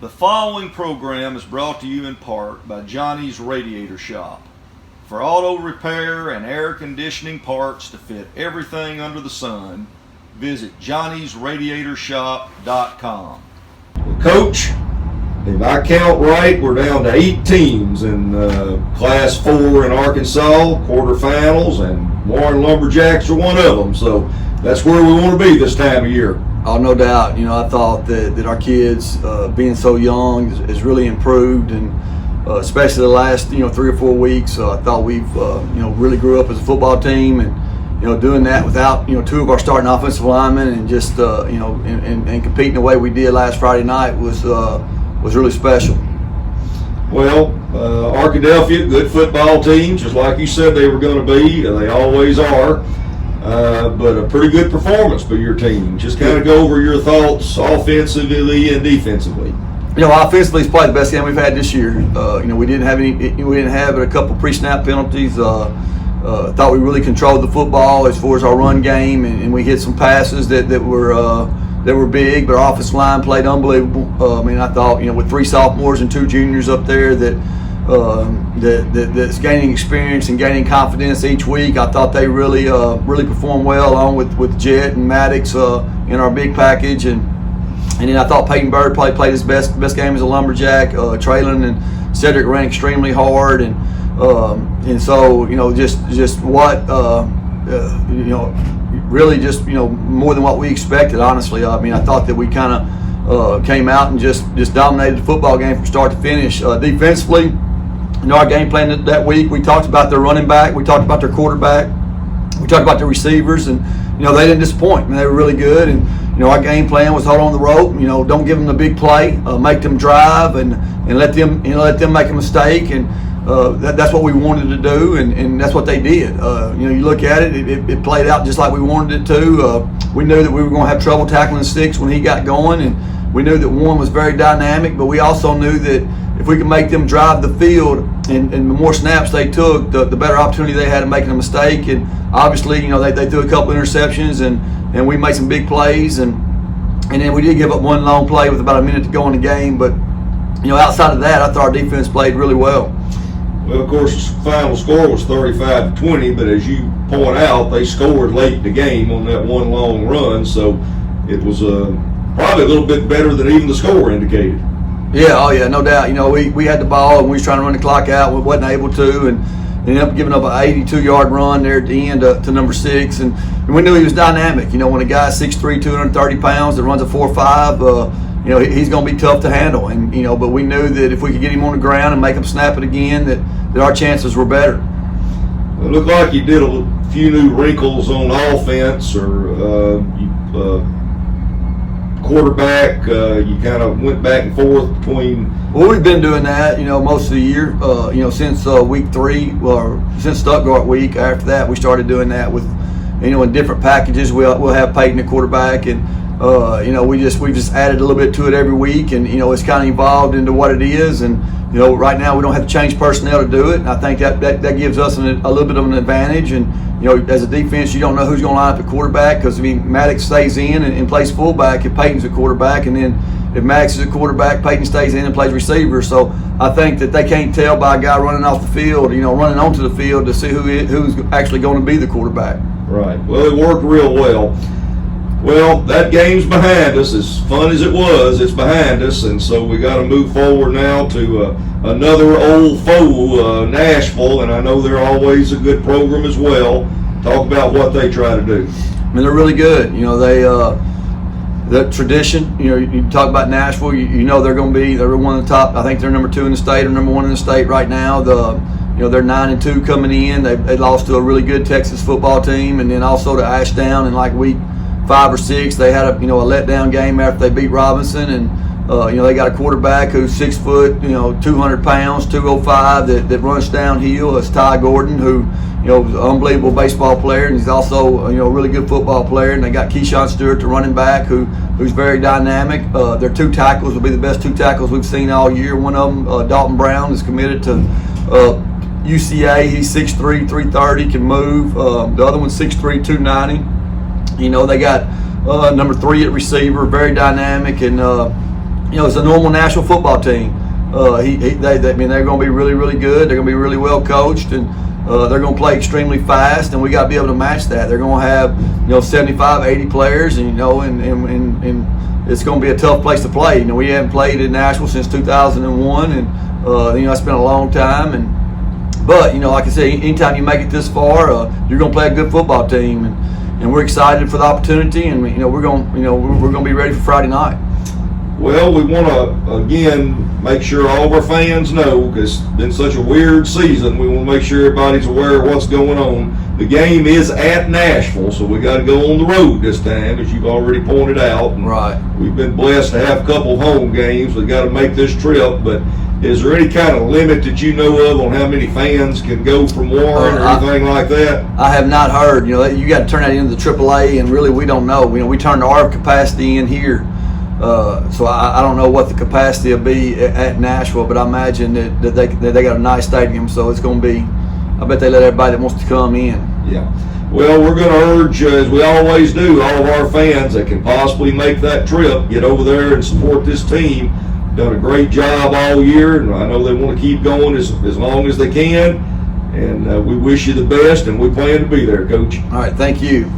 The following program is brought to you in part by Johnny's Radiator Shop. For auto repair and air conditioning parts to fit everything under the sun, visit johnnysradiatorshop.com. Well, Coach, if I count right, we're down to 8 teams in Class 4 in Arkansas, quarterfinals, and Warren Lumberjacks are one of them. So that's where we want to be this time of year. Oh, no doubt. I thought that our kids, being so young, has really improved, and especially the last 3 or 4 weeks, I thought we've really grew up as a football team, and doing that without 2 of our starting offensive linemen, and just and competing the way we did last Friday night was really special. Well, Arkadelphia, good football team, just like you said they were going to be. They always are. But a pretty good performance by your team. Just kind of go over your thoughts offensively and defensively. Offensively, it's probably the best game we've had this year. We didn't have a couple pre-snap penalties. Thought we really controlled the football as far as our run game, and we hit some passes that were big. But our offensive line played unbelievable. I thought with 3 sophomores and 2 juniors up there that's gaining experience and gaining confidence each week. I thought they really performed well, along with Jet and Maddox in our big package, and then I thought Peyton Bird played his best game as a Lumberjack. Traylon and Cedric ran extremely hard, and so just what really just more than what we expected. Honestly, I thought that we kind of came out and just dominated the football game from start to finish. Defensively, our game plan that week, we talked about their running back, we talked about their quarterback, we talked about the receivers, and they didn't disappoint. They were really good, and our game plan was hold on the rope. Don't give them the big play, make them drive, and let them make a mistake, and that's what we wanted to do, and that's what they did. You look at it, it played out just like we wanted it to. We knew that we were going to have trouble tackling 6 when he got going, and we knew that Warren was very dynamic, but we also knew that if we could make them drive the field, and the more snaps they took, the better opportunity they had of making a mistake. And obviously, they threw a couple interceptions, and we made some big plays, and then we did give up 1 long play with about a minute to go in the game. But outside of that, I thought our defense played really well. Well, of course, the final score was 35-20, but as you point out, they scored late in the game on that 1 long run, so it was probably a little bit better than even the score indicated. Yeah, no doubt. We had the ball, and we was trying to run the clock out. We wasn't able to, and ended up giving up an 82-yard run there at the end to number 6. And we knew he was dynamic. When a guy's 6'3", 230 pounds that runs a 4.5, he's going to be tough to handle. And but we knew that if we could get him on the ground and make him snap it again, that our chances were better. It looked like you did a few new wrinkles on offense, or quarterback. You kind of went back and forth between. Well, we've been doing that, most of the year. Since week 3, or since Stuttgart week. After that, we started doing that with, in different packages. We'll have Peyton at quarterback, and we just added a little bit to it every week, and it's kind of evolved into what it is. And right now we don't have to change personnel to do it, and I think that gives us a little bit of an advantage. And as a defense, you don't know who's going to line up at quarterback, because Maddox stays in and plays fullback if Peyton's a quarterback, and then if Maddox is a quarterback, Peyton stays in and plays receiver. So I think that they can't tell by a guy running off the field, running onto the field, to see who's actually going to be the quarterback. Right. Well, it worked real well. Well, that game's behind us. As fun as it was, it's behind us, and so we got to move forward now to another old foe, Nashville, and I know they're always a good program as well. Talk about what they try to do. They're really good. The tradition. You talk about Nashville. They're going to be. They're one of the top. I think they're number 2 in the state, or number 1 in the state right now. They're 9-2 coming in. They lost to a really good Texas football team, and then also to Ashdown in like week 5 or 6. They had a letdown game after they beat Robinson, and they got a quarterback who's 6 foot, 200 pounds, 205 that runs downhill. It's Ty Gordon, who is an unbelievable baseball player, and he's also a really good football player. And they got Keyshawn Stewart, the running back, who's very dynamic. Their 2 tackles will be the best 2 tackles we've seen all year. One of them, Dalton Brown, is committed to UCA. He's 6'3", 330, can move. The other one's 6'3", 290. They got number 3 at receiver, very dynamic, and it's a normal Nashville football team. They're going to be really, really good. They're going to be really well coached, and they're going to play extremely fast, and we got to be able to match that. They're going to have 75, 80 players, and and it's going to be a tough place to play. We haven't played in Nashville since 2001, and it's been a long time. But like I said, anytime you make it this far, you're going to play a good football team, and we're excited for the opportunity, and we're going to be ready for Friday night. Well, we want to, again, make sure all of our fans know, because it's been such a weird season, we want to make sure everybody's aware of what's going on. The game is at Nashville, so we got to go on the road this time, as you've already pointed out. And right. We've been blessed to have a couple of home games. We got to make this trip, but is there any kind of limit that you know of on how many fans can go from Warren or anything like that? I have not heard. You got to turn that into the AAA, and really we don't know. We turned our capacity in here. So I don't know what the capacity will be at Nashville, but I imagine that they got a nice stadium, so it's going to be. I bet they let everybody that wants to come in. Yeah. Well, we're going to urge, as we always do, all of our fans that can possibly make that trip, get over there and support this team. Done a great job all year, and I know they want to keep going as long as they can. And we wish you the best, and we plan to be there, Coach. All right, thank you.